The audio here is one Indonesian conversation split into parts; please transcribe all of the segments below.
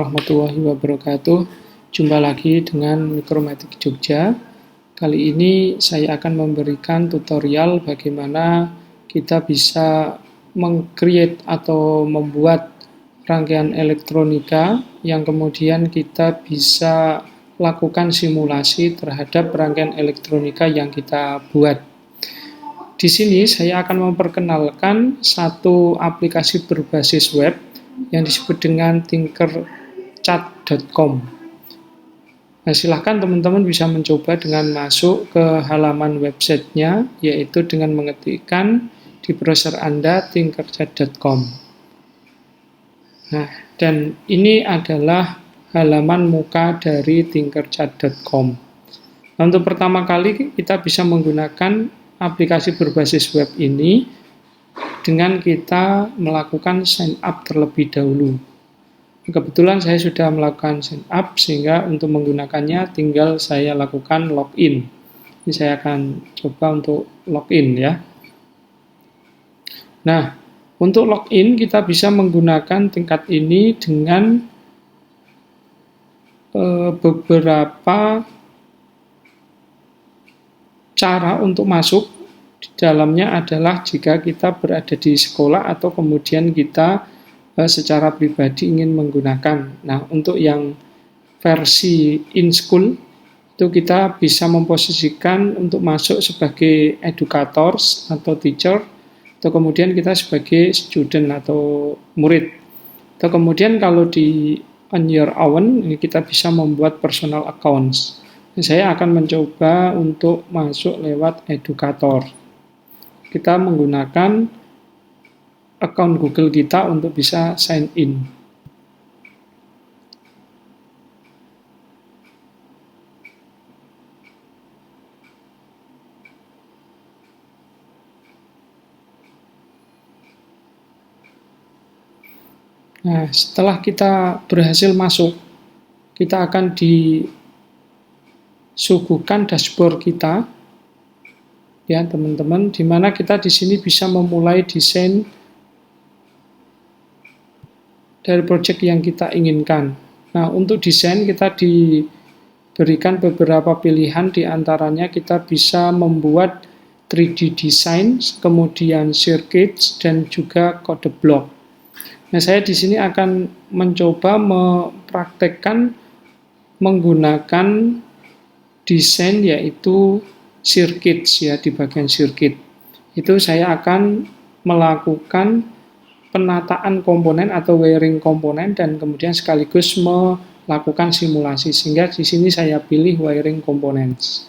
Warahmatullahi wabarakatuh. Jumpa lagi dengan Mikromatik Jogja. Kali ini saya akan memberikan tutorial bagaimana kita bisa meng-create atau membuat rangkaian elektronika yang kemudian kita bisa lakukan simulasi terhadap rangkaian elektronika yang kita buat. Di sini saya akan memperkenalkan satu aplikasi berbasis web yang disebut dengan tinkercad.com. Nah, silahkan teman-teman bisa mencoba dengan masuk ke halaman websitenya, yaitu dengan mengetikkan di browser Anda tinkercad.com. Nah, dan ini adalah halaman muka dari tinkercad.com. Nah, untuk pertama kali kita bisa menggunakan aplikasi berbasis web ini dengan kita melakukan sign up terlebih dahulu. Kebetulan saya sudah melakukan sign up, sehingga untuk menggunakannya tinggal saya lakukan login. Ini saya akan coba untuk login ya. Nah, untuk login kita bisa menggunakan tingkat ini dengan beberapa cara untuk masuk. Di dalamnya adalah jika kita berada di sekolah atau kemudian kita secara pribadi ingin menggunakan. Nah, untuk yang versi in school itu kita bisa memposisikan untuk masuk sebagai educators atau teacher, atau kemudian kita sebagai student atau murid. Atau kemudian kalau di on your own ini kita bisa membuat personal accounts. Nah, saya akan mencoba untuk masuk lewat educator. Kita menggunakan account Google kita untuk bisa sign in. Nah, setelah kita berhasil masuk, kita akan disuguhkan dashboard kita, ya teman-teman, di mana kita di sini bisa memulai desain dari project yang kita inginkan. Nah, untuk desain kita diberikan beberapa pilihan, di antaranya kita bisa membuat 3D design, kemudian circuits, dan juga code block. Nah, saya di sini akan mencoba mempraktekkan menggunakan desain yaitu circuits ya, di bagian circuit. Itu saya akan melakukan penataan komponen atau wiring komponen dan kemudian sekaligus melakukan simulasi, sehingga di sini saya pilih wiring components.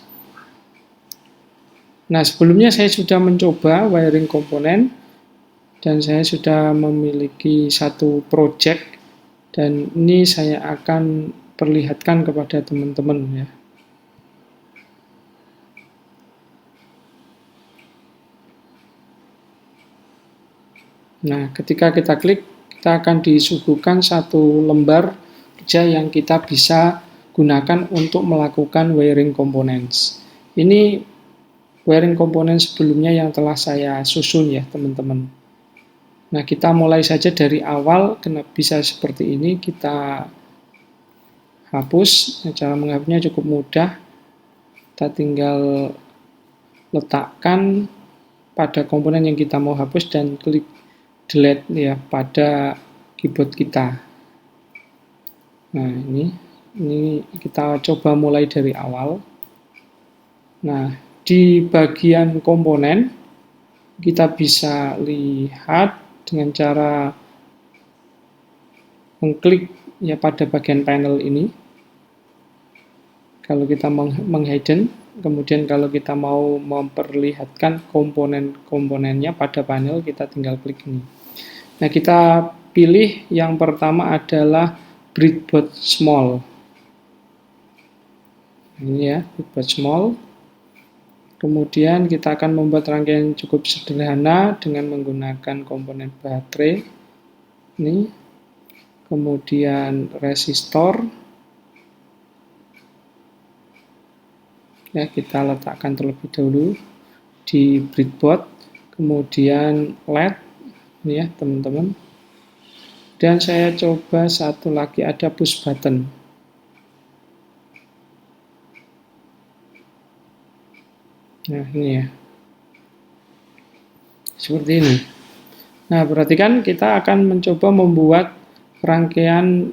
Nah, sebelumnya saya sudah mencoba wiring komponen dan saya sudah memiliki satu project, dan ini saya akan perlihatkan kepada teman-teman ya. Nah, ketika kita klik, kita akan disuguhkan satu lembar kerja yang kita bisa gunakan untuk melakukan wiring components. Ini wiring components sebelumnya yang telah saya susun ya, teman-teman. Nah, kita mulai saja dari awal. Kenapa bisa seperti ini? Kita hapus. Nah, cara menghapusnya cukup mudah. Kita tinggal letakkan pada komponen yang kita mau hapus dan klik delete ya pada keyboard kita. Nah, ini kita coba mulai dari awal. Nah, di bagian komponen kita bisa lihat dengan cara mengklik ya pada bagian panel ini. Kalau kita menghidden, kemudian kalau kita mau memperlihatkan komponen-komponennya pada panel, kita tinggal klik ini. Nah, kita pilih yang pertama adalah breadboard small. Ini ya, breadboard small. Kemudian kita akan membuat rangkaian cukup sederhana dengan menggunakan komponen baterai. Ini. Kemudian resistor. Ya, kita letakkan terlebih dahulu di breadboard. Kemudian LED. Ini ya, teman-teman. Dan saya coba satu lagi, ada push button. Nah, ini ya. Seperti ini. Nah, berarti kan kita akan mencoba membuat rangkaian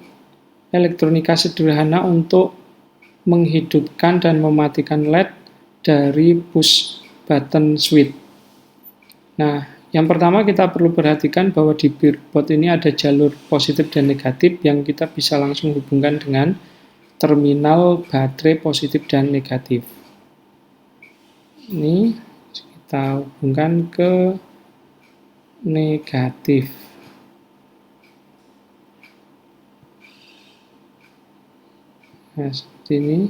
elektronika sederhana untuk menghidupkan dan mematikan LED dari push button switch. Nah, yang pertama kita perlu perhatikan bahwa di breadboard ini ada jalur positif dan negatif yang kita bisa langsung hubungkan dengan terminal baterai positif dan negatif. Ini kita hubungkan ke negatif. Nah, seperti ini.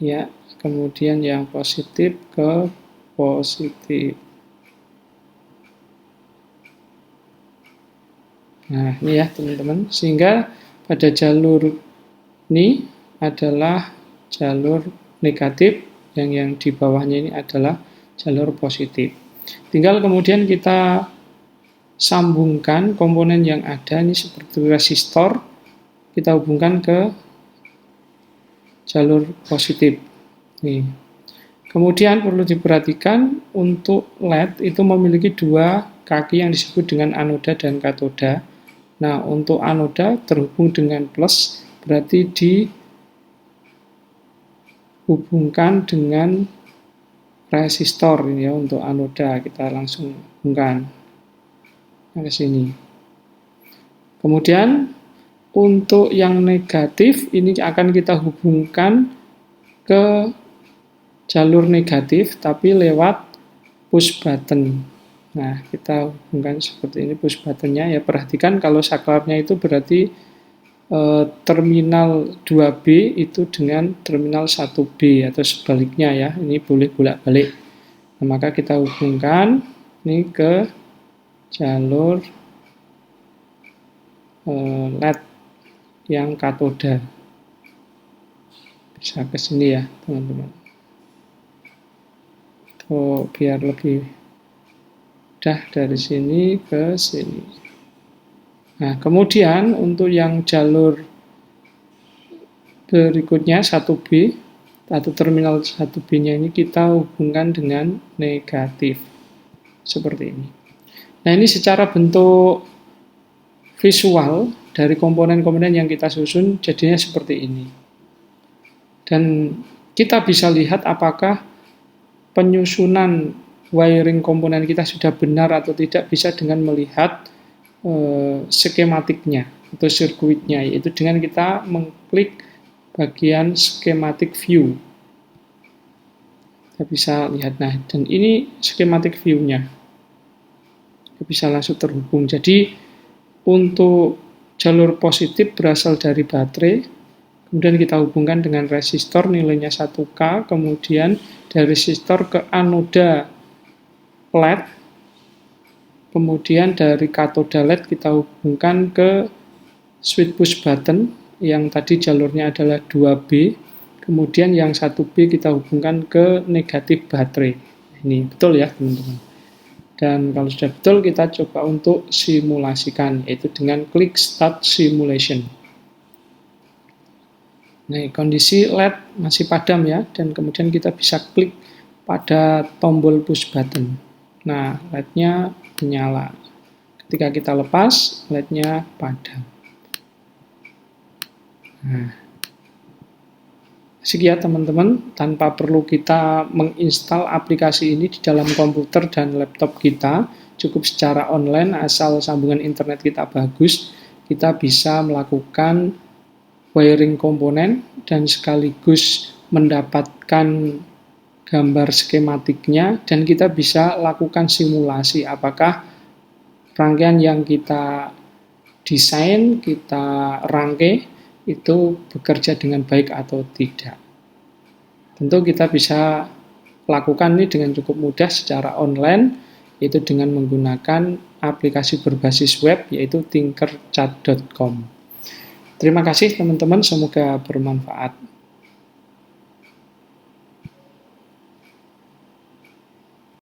Ya, kemudian yang positif ke positif. Nah, ini ya teman-teman, sehingga pada jalur ini adalah jalur negatif, yang di bawahnya ini adalah jalur positif. Tinggal kemudian kita sambungkan komponen yang ada, ini seperti resistor, kita hubungkan ke jalur positif. Nih. Kemudian perlu diperhatikan untuk LED itu memiliki dua kaki yang disebut dengan anoda dan katoda. Nah, untuk anoda terhubung dengan plus, berarti dihubungkan dengan resistor ini ya, untuk anoda kita langsung hubungkan ke sini. Kemudian untuk yang negatif ini akan kita hubungkan ke jalur negatif tapi lewat push button. Nah, kita hubungkan seperti ini push buttonnya. Ya, perhatikan kalau saklarnya itu berarti terminal 2B itu dengan terminal 1B atau sebaliknya ya. Ini boleh bolak-balik. Nah, maka kita hubungkan ini ke jalur LED yang katoda. Bisa ke sini ya, teman-teman. Biar lebih mudah dari sini ke sini. Nah, kemudian untuk yang jalur berikutnya 1B atau terminal 1B-nya ini kita hubungkan dengan negatif. Seperti ini. Nah, ini secara bentuk visual dari komponen-komponen yang kita susun jadinya seperti ini. Dan kita bisa lihat apakah penyusunan wiring komponen kita sudah benar atau tidak bisa dengan melihat skematiknya atau sirkuitnya, yaitu dengan kita mengklik bagian schematic view. Kita bisa lihat, nah, dan ini schematic view-nya. Kita bisa langsung terhubung. Jadi untuk jalur positif berasal dari baterai, kemudian kita hubungkan dengan resistor nilainya 1K, kemudian dari resistor ke anoda LED, kemudian dari katoda LED kita hubungkan ke switch push button yang tadi jalurnya adalah 2B, kemudian yang 1B kita hubungkan ke negatif baterai. Ini betul ya teman-teman. Dan kalau sudah betul kita coba untuk simulasikan, yaitu dengan klik start simulation. Nah, kondisi LED masih padam ya, dan kemudian kita bisa klik pada tombol push button. Nah, LED-nya menyala. Ketika kita lepas, LED-nya padam. Nah, sekian teman-teman, tanpa perlu kita menginstal aplikasi ini di dalam komputer dan laptop kita, cukup secara online, asal sambungan internet kita bagus, kita bisa melakukan wiring komponen dan sekaligus mendapatkan gambar skematiknya, dan kita bisa lakukan simulasi apakah rangkaian yang kita desain, kita rangkai itu bekerja dengan baik atau tidak. Tentu kita bisa lakukan ini dengan cukup mudah secara online, yaitu dengan menggunakan aplikasi berbasis web yaitu tinkercad.com. Terima kasih teman-teman, semoga bermanfaat.